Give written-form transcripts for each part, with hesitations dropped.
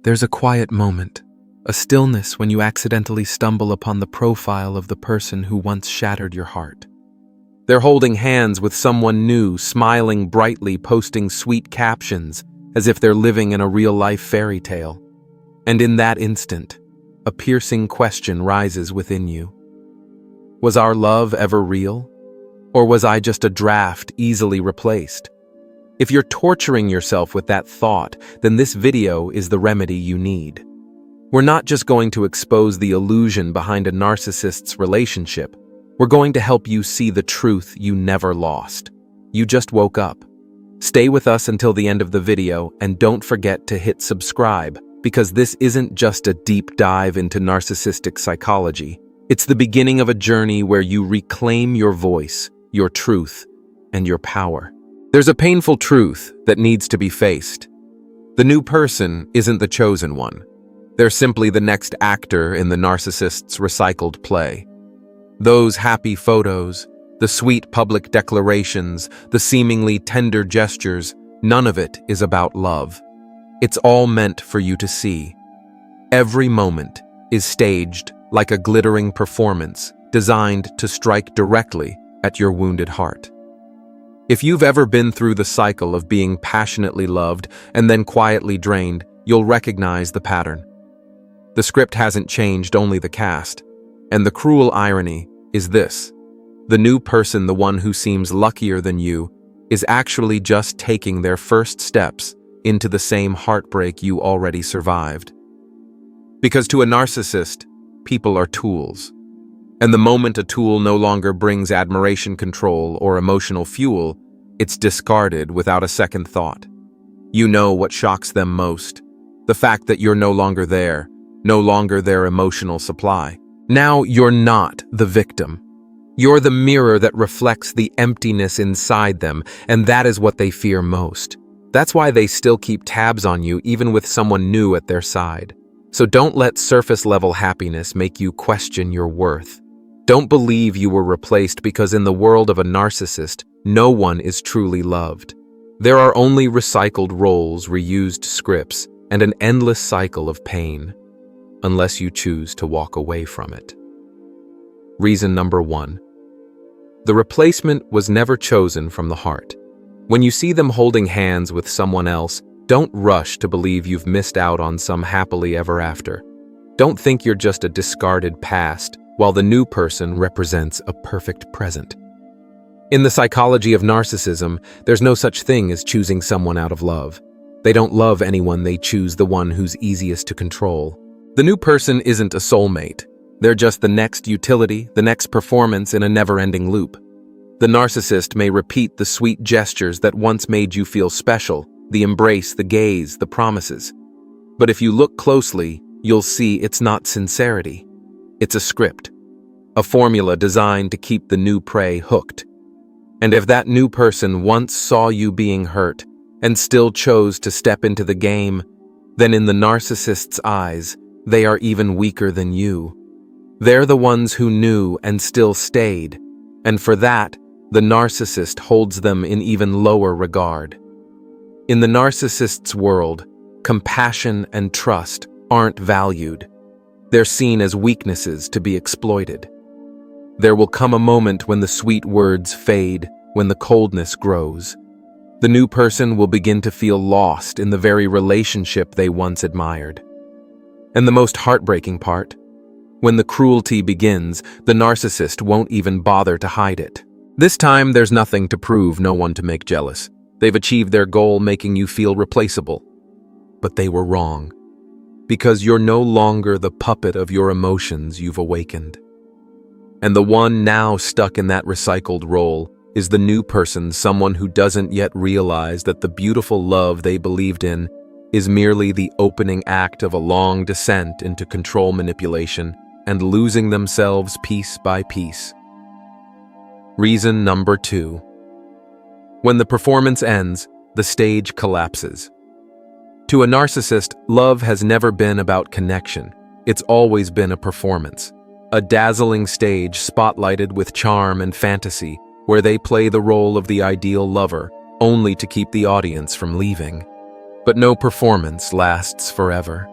There's a quiet moment, a stillness when you accidentally stumble upon the profile of the person who once shattered your heart. They're holding hands with someone new, smiling brightly, posting sweet captions, as if they're living in a real-life fairy tale. And in that instant, a piercing question rises within you. Was our love ever real? Or was I just a draft easily replaced? If you're torturing yourself with that thought, then this video is the remedy you need. We're not just going to expose the illusion behind a narcissist's relationship. We're going to help you see the truth you never lost. You just woke up. Stay with us until the end of the video, and don't forget to hit subscribe, because this isn't just a deep dive into narcissistic psychology. It's the beginning of a journey where you reclaim your voice, your truth, and your power. There's a painful truth that needs to be faced. The new person isn't the chosen one. They're simply the next actor in the narcissist's recycled play. Those happy photos, the sweet public declarations, the seemingly tender gestures, none of it is about love. It's all meant for you to see. Every moment is staged like a glittering performance designed to strike directly at your wounded heart. If you've ever been through the cycle of being passionately loved and then quietly drained, you'll recognize the pattern. The script hasn't changed, only the cast. And the cruel irony is this: the new person, the one who seems luckier than you, is actually just taking their first steps into the same heartbreak you already survived. Because to a narcissist, people are tools. And the moment a tool no longer brings admiration, control, or emotional fuel, it's discarded without a second thought. You know what shocks them most: the fact that you're no longer there, no longer their emotional supply. Now you're not the victim. You're the mirror that reflects the emptiness inside them, and that is what they fear most. That's why they still keep tabs on you even with someone new at their side. So don't let surface-level happiness make you question your worth. Don't believe you were replaced, because in the world of a narcissist, no one is truly loved. There are only recycled roles, reused scripts, and an endless cycle of pain, unless you choose to walk away from it. Reason number 1. The replacement was never chosen from the heart. When you see them holding hands with someone else, don't rush to believe you've missed out on some happily ever after. Don't think you're just a discarded past, while the new person represents a perfect present. In the psychology of narcissism, there's no such thing as choosing someone out of love. They don't love anyone, they choose the one who's easiest to control. The new person isn't a soulmate. They're just the next utility, the next performance in a never-ending loop. The narcissist may repeat the sweet gestures that once made you feel special, the embrace, the gaze, the promises. But if you look closely, you'll see it's not sincerity. It's a script, a formula designed to keep the new prey hooked. And if that new person once saw you being hurt and still chose to step into the game, then in the narcissist's eyes, they are even weaker than you. They're the ones who knew and still stayed, and for that, the narcissist holds them in even lower regard. In the narcissist's world, compassion and trust aren't valued. They're seen as weaknesses to be exploited. There will come a moment when the sweet words fade, when the coldness grows. The new person will begin to feel lost in the very relationship they once admired. And the most heartbreaking part: when the cruelty begins, the narcissist won't even bother to hide it. This time, there's nothing to prove, no one to make jealous. They've achieved their goal, making you feel replaceable. But they were wrong, because you're no longer the puppet of your emotions you've awakened. And the one now stuck in that recycled role is the new person, someone who doesn't yet realize that the beautiful love they believed in is merely the opening act of a long descent into control, manipulation, and losing themselves piece by piece. Reason number 2. When the performance ends, the stage collapses. To a narcissist, love has never been about connection. It's always been a performance. A dazzling stage spotlighted with charm and fantasy, where they play the role of the ideal lover, only to keep the audience from leaving. But no performance lasts forever.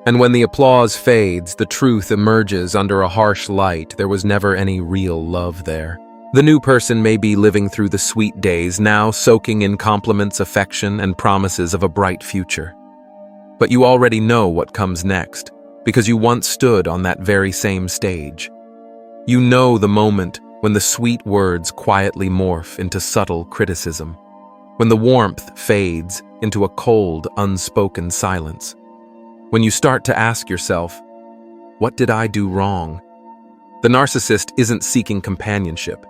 And when the applause fades, the truth emerges under a harsh light. There was never any real love there. The new person may be living through the sweet days, now soaking in compliments, affection, and promises of a bright future. But you already know what comes next, because you once stood on that very same stage. You know the moment when the sweet words quietly morph into subtle criticism, when the warmth fades into a cold, unspoken silence, when you start to ask yourself, what did I do wrong? The narcissist isn't seeking companionship.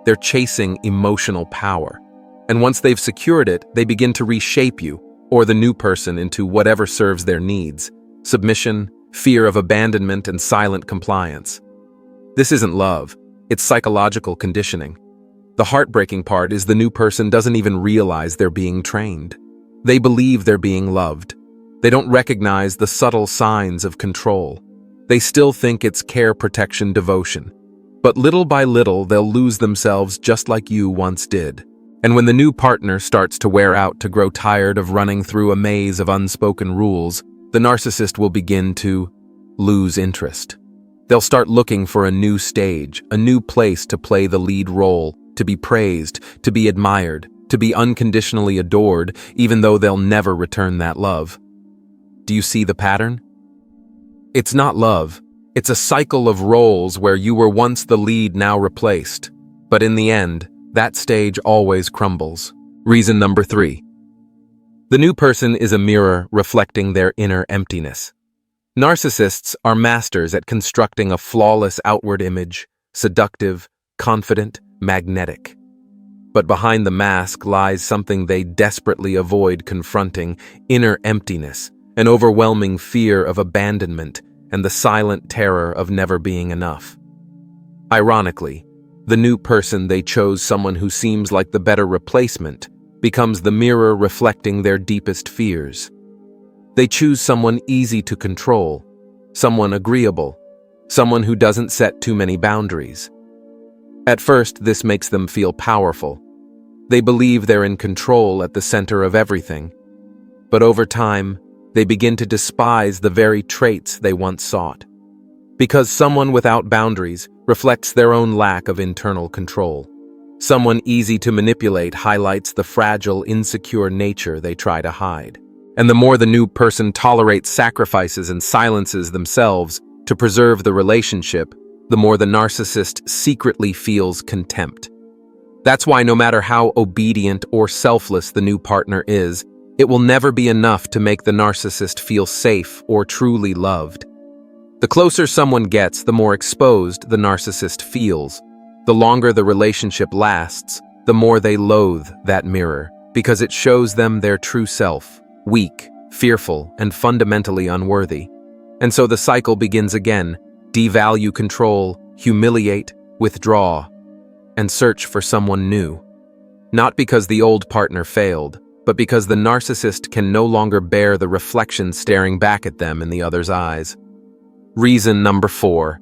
They're chasing emotional power. And once they've secured it, they begin to reshape you, or the new person, into whatever serves their needs: submission, fear of abandonment, and silent compliance. This isn't love, it's psychological conditioning. The heartbreaking part is the new person doesn't even realize they're being trained. They believe they're being loved. They don't recognize the subtle signs of control. They still think it's care, protection, devotion. But little by little, they'll lose themselves just like you once did. And when the new partner starts to wear out, to grow tired of running through a maze of unspoken rules, the narcissist will begin to lose interest. They'll start looking for a new stage, a new place to play the lead role, to be praised, to be admired, to be unconditionally adored, even though they'll never return that love. Do you see the pattern? It's not love. It's a cycle of roles where you were once the lead, now replaced. But in the end, that stage always crumbles. Reason number 3. The new person is a mirror reflecting their inner emptiness. Narcissists are masters at constructing a flawless outward image, seductive, confident, magnetic. But behind the mask lies something they desperately avoid confronting: inner emptiness, an overwhelming fear of abandonment, and the silent terror of never being enough. Ironically, the new person they chose, someone who seems like the better replacement, becomes the mirror reflecting their deepest fears. They choose someone easy to control, someone agreeable, someone who doesn't set too many boundaries. At first, this makes them feel powerful. They believe they're in control, at the center of everything. But over time, they begin to despise the very traits they once sought. Because someone without boundaries reflects their own lack of internal control. Someone easy to manipulate highlights the fragile, insecure nature they try to hide. And the more the new person tolerates sacrifices and silences themselves to preserve the relationship, the more the narcissist secretly feels contempt. That's why no matter how obedient or selfless the new partner is, it will never be enough to make the narcissist feel safe or truly loved. The closer someone gets, the more exposed the narcissist feels. The longer the relationship lasts, the more they loathe that mirror, because it shows them their true self, weak, fearful, and fundamentally unworthy. And so the cycle begins again: devalue control, humiliate, withdraw, and search for someone new. Not because the old partner failed, but because the narcissist can no longer bear the reflection staring back at them in the other's eyes. Reason number 4.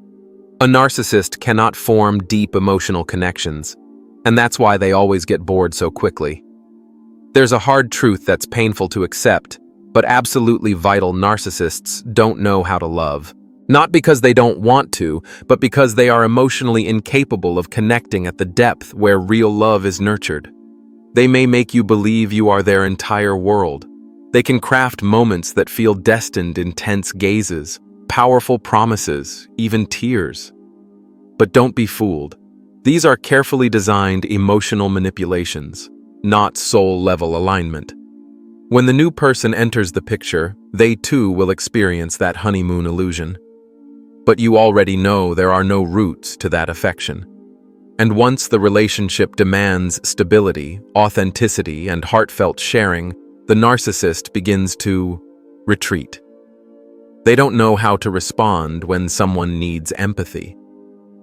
A narcissist cannot form deep emotional connections, and that's why they always get bored so quickly. There's a hard truth that's painful to accept, but absolutely vital: narcissists don't know how to love. Not because they don't want to, but because they are emotionally incapable of connecting at the depth where real love is nurtured. They may make you believe you are their entire world. They can craft moments that feel destined: intense gazes, powerful promises, even tears. But don't be fooled. These are carefully designed emotional manipulations, not soul-level alignment. When the new person enters the picture, they too will experience that honeymoon illusion. But you already know there are no roots to that affection. And once the relationship demands stability, authenticity, and heartfelt sharing, the narcissist begins to retreat. They don't know how to respond when someone needs empathy.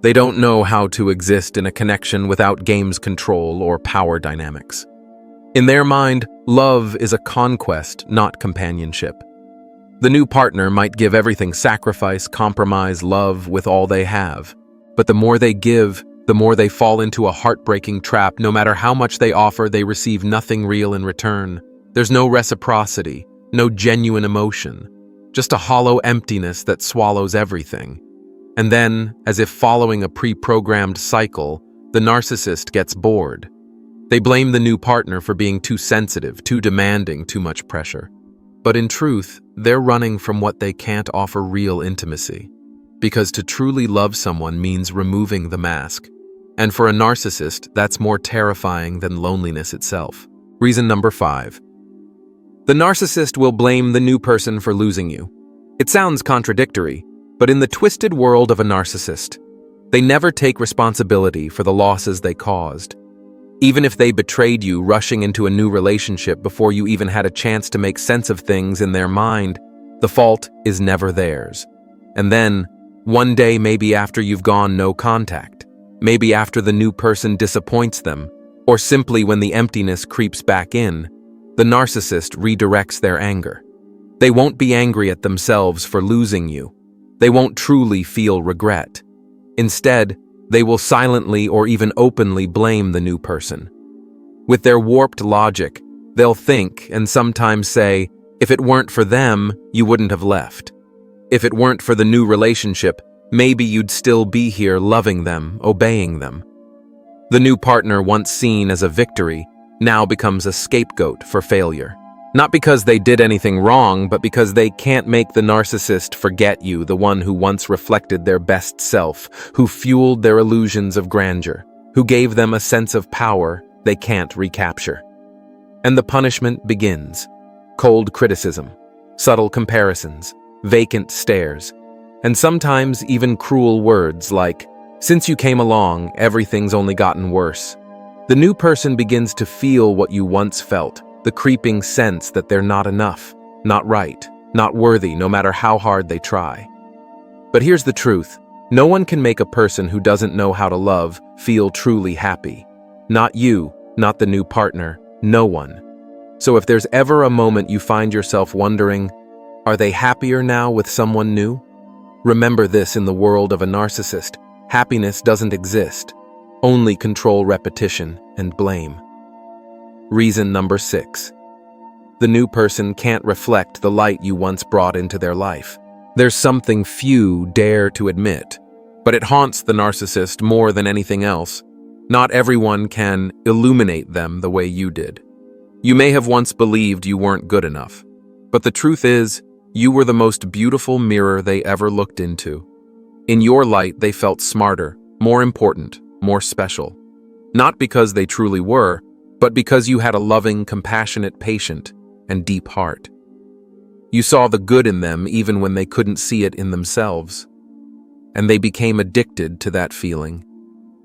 They don't know how to exist in a connection without games control or power dynamics. In their mind, love is a conquest, not companionship. The new partner might give everything: sacrifice, compromise, love with all they have. But the more they give, the more they fall into a heartbreaking trap. No matter how much they offer, they receive nothing real in return. There's no reciprocity, no genuine emotion. just a hollow emptiness that swallows everything. And then, as if following a pre-programmed cycle, the narcissist gets bored. They blame the new partner for being too sensitive, too demanding, too much pressure. But in truth, they're running from what they can't offer real intimacy. Because to truly love someone means removing the mask. And for a narcissist, that's more terrifying than loneliness itself. Reason number 5. The narcissist will blame the new person for losing you. It sounds contradictory, but in the twisted world of a narcissist, they never take responsibility for the losses they caused. Even if they betrayed you rushing into a new relationship before you even had a chance to make sense of things in their mind, the fault is never theirs. And then, one day maybe after you've gone no contact, maybe after the new person disappoints them, or simply when the emptiness creeps back in, the narcissist redirects their anger. They won't be angry at themselves for losing you. They won't truly feel regret. Instead, they will silently or even openly blame the new person. With their warped logic, they'll think and sometimes say, if it weren't for them, you wouldn't have left. If it weren't for the new relationship, maybe you'd still be here loving them, obeying them. The new partner, once seen as a victory, now becomes a scapegoat for failure. Not because they did anything wrong, but because they can't make the narcissist forget you, the one who once reflected their best self, who fueled their illusions of grandeur, who gave them a sense of power they can't recapture. And the punishment begins. Cold criticism, subtle comparisons, vacant stares, and sometimes even cruel words like, "Since you came along, everything's only gotten worse." The new person begins to feel what you once felt, the creeping sense that they're not enough, not right, not worthy, no matter how hard they try. But here's the truth. No one can make a person who doesn't know how to love feel truly happy. Not you, not the new partner, no one. So if there's ever a moment you find yourself wondering, are they happier now with someone new? Remember this: in the world of a narcissist, happiness doesn't exist. Only control, repetition, and blame. Reason number 6. The new person can't reflect the light you once brought into their life. There's something few dare to admit, but it haunts the narcissist more than anything else. Not everyone can illuminate them the way you did. You may have once believed you weren't good enough, but the truth is, you were the most beautiful mirror they ever looked into. In your light, they felt smarter, more important, more special. Not because they truly were, but because you had a loving, compassionate, patient, and deep heart. You saw the good in them even when they couldn't see it in themselves. And they became addicted to that feeling,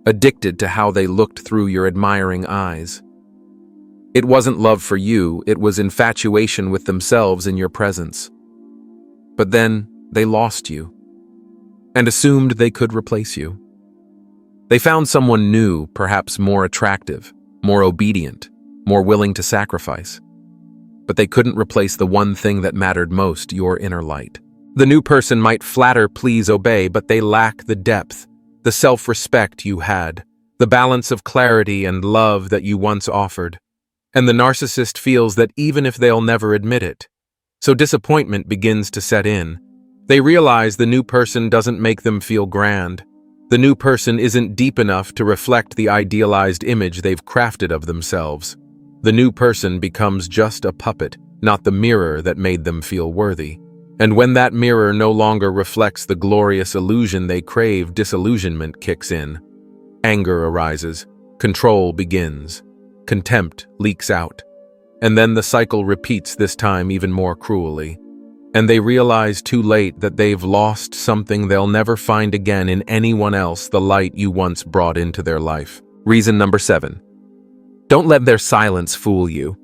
addicted to how they looked through your admiring eyes. It wasn't love for you, it was infatuation with themselves in your presence. But then they lost you, and assumed they could replace you. They found someone new, perhaps more attractive, more obedient, more willing to sacrifice. But they couldn't replace the one thing that mattered most: your inner light. The new person might flatter, please, obey, but they lack the depth, the self-respect you had, the balance of clarity and love that you once offered. And the narcissist feels that even if they'll never admit it. So disappointment begins to set in. They realize the new person doesn't make them feel grand. The new person isn't deep enough to reflect the idealized image they've crafted of themselves. The new person becomes just a puppet, not the mirror that made them feel worthy. And when that mirror no longer reflects the glorious illusion they crave, disillusionment kicks in. Anger arises. Control begins. Contempt leaks out. And then the cycle repeats, this time even more cruelly. And they realize too late that they've lost something they'll never find again in anyone else, the light you once brought into their life. Reason number 7. Don't let their silence fool you.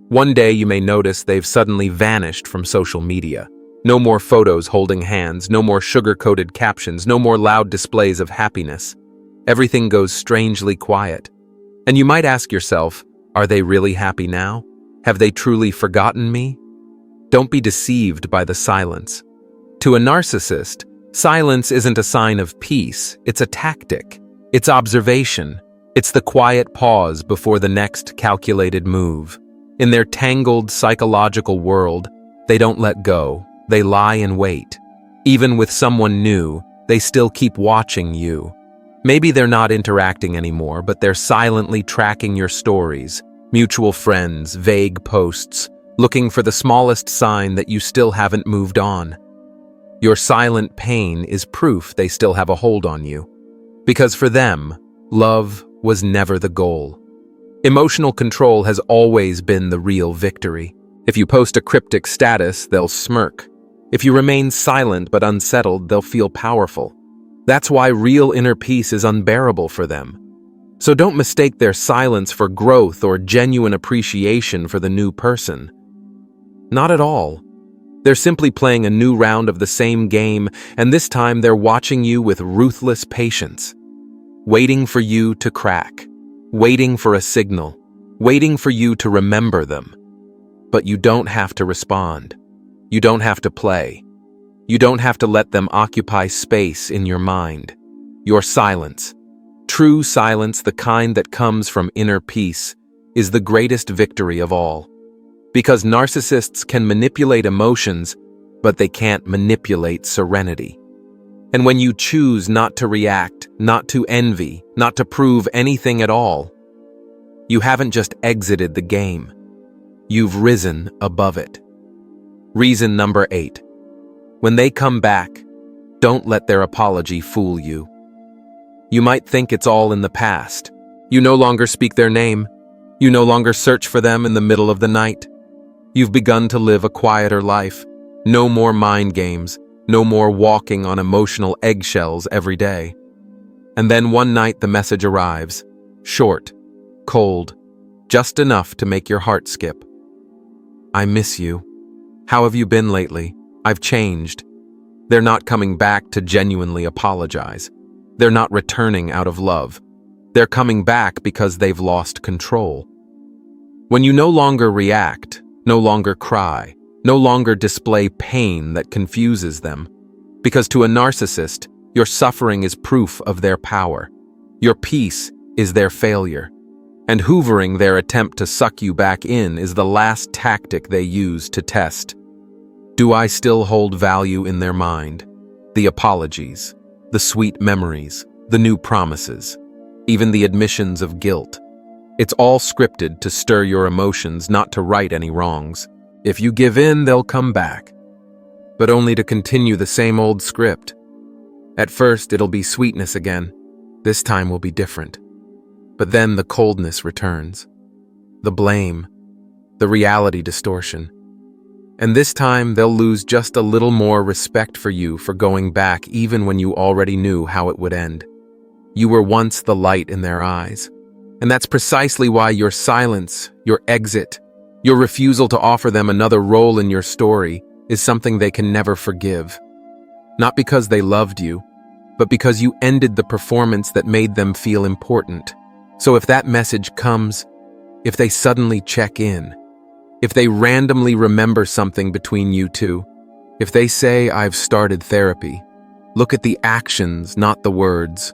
One day you may notice they've suddenly vanished from social media. No more photos holding hands, no more sugar-coated captions, no more loud displays of happiness. Everything goes strangely quiet. And you might ask yourself, are they really happy now? Have they truly forgotten me? Don't be deceived by the silence. To a narcissist, silence isn't a sign of peace, it's a tactic. It's observation. It's the quiet pause before the next calculated move. In their tangled psychological world, they don't let go. They lie in wait. Even with someone new, they still keep watching you. Maybe they're not interacting anymore, but they're silently tracking your stories, mutual friends, vague posts, looking for the smallest sign that you still haven't moved on. Your silent pain is proof they still have a hold on you. Because for them, love was never the goal. Emotional control has always been the real victory. If you post a cryptic status, they'll smirk. If you remain silent but unsettled, they'll feel powerful. That's why real inner peace is unbearable for them. So don't mistake their silence for growth or genuine appreciation for the new person. Not at all. They're simply playing a new round of the same game, and this time they're watching you with ruthless patience. Waiting for you to crack. Waiting for a signal. Waiting for you to remember them. But you don't have to respond. You don't have to play. You don't have to let them occupy space in your mind. Your silence, true silence, the kind that comes from inner peace, is the greatest victory of all. Because narcissists can manipulate emotions, but they can't manipulate serenity. And when you choose not to react, not to envy, not to prove anything at all, you haven't just exited the game. You've risen above it. Reason number 8. When they come back, don't let their apology fool you. You might think it's all in the past. You no longer speak their name. You no longer search for them in the middle of the night. You've begun to live a quieter life. No more mind games. No more walking on emotional eggshells every day. And then one night the message arrives. Short, cold, just enough to make your heart skip. I miss you. How have you been lately? I've changed. They're not coming back to genuinely apologize. They're not returning out of love. They're coming back because they've lost control. When you no longer react, no longer cry, no longer display pain that confuses them, because to a narcissist, your suffering is proof of their power. Your peace is their failure. And hoovering their attempt to suck you back in is the last tactic they use to test. Do I still hold value in their mind? The apologies, the sweet memories, the new promises, even the admissions of guilt. It's all scripted to stir your emotions, not to right any wrongs. If you give in, they'll come back, but only to continue the same old script. At first, it'll be sweetness again. This time will be different. But then the coldness returns, the blame, the reality distortion. And this time, they'll lose just a little more respect for you for going back even when you already knew how it would end. You were once the light in their eyes. And that's precisely why your silence, your exit, your refusal to offer them another role in your story is something they can never forgive. Not because they loved you, but because you ended the performance that made them feel important. So if that message comes, if they suddenly check in, if they randomly remember something between you two, if they say, I've started therapy, look at the actions, not the words.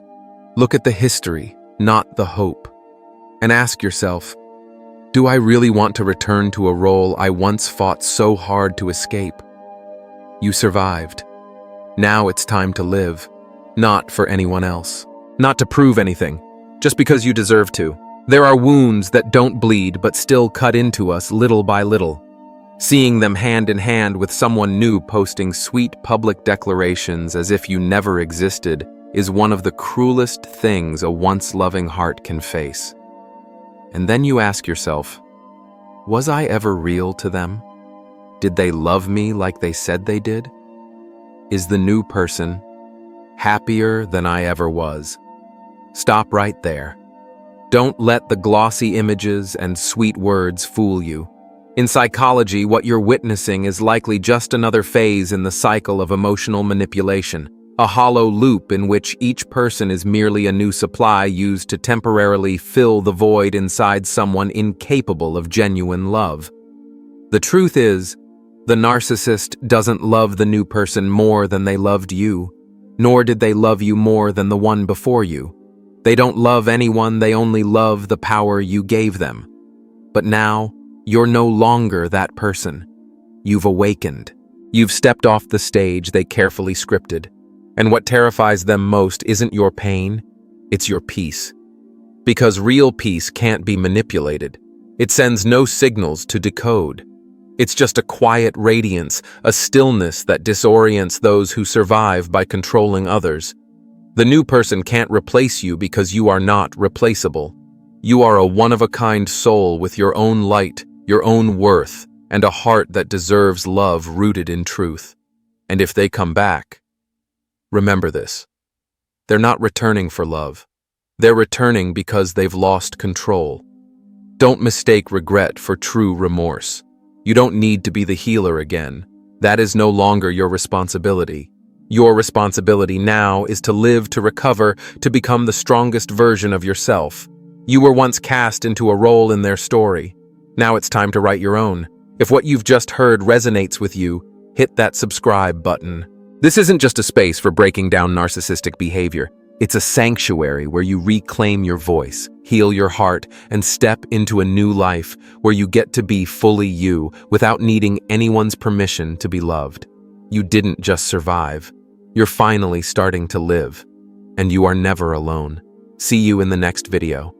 Look at the history, not the hope. And ask yourself, do I really want to return to a role I once fought so hard to escape? You survived. Now it's time to live, not for anyone else. Not to prove anything, just because you deserve to. There are wounds that don't bleed but still cut into us little by little. Seeing them hand in hand with someone new posting sweet public declarations as if you never existed is one of the cruelest things a once loving heart can face. And then you ask yourself, was I ever real to them? Did they love me like they said they did? Is the new person happier than I ever was? Stop right there. Don't let the glossy images and sweet words fool you. In psychology, what you're witnessing is likely just another phase in the cycle of emotional manipulation, a hollow loop in which each person is merely a new supply used to temporarily fill the void inside someone incapable of genuine love. The truth is, the narcissist doesn't love the new person more than they loved you, nor did they love you more than the one before you. They don't love anyone, they only love the power you gave them. But now, you're no longer that person. You've awakened. You've stepped off the stage they carefully scripted. And what terrifies them most isn't your pain, it's your peace. Because real peace can't be manipulated. It sends no signals to decode. It's just a quiet radiance, a stillness that disorients those who survive by controlling others. The new person can't replace you because you are not replaceable. You are a one-of-a-kind soul with your own light, your own worth, and a heart that deserves love rooted in truth. And if they come back, remember this. They're not returning for love. They're returning because they've lost control. Don't mistake regret for true remorse. You don't need to be the healer again. That is no longer your responsibility. Your responsibility now is to live, to recover, to become the strongest version of yourself. You were once cast into a role in their story. Now it's time to write your own. If what you've just heard resonates with you, hit that subscribe button. This isn't just a space for breaking down narcissistic behavior. It's a sanctuary where you reclaim your voice, heal your heart, and step into a new life where you get to be fully you without needing anyone's permission to be loved. You didn't just survive. You're finally starting to live. And you are never alone. See you in the next video.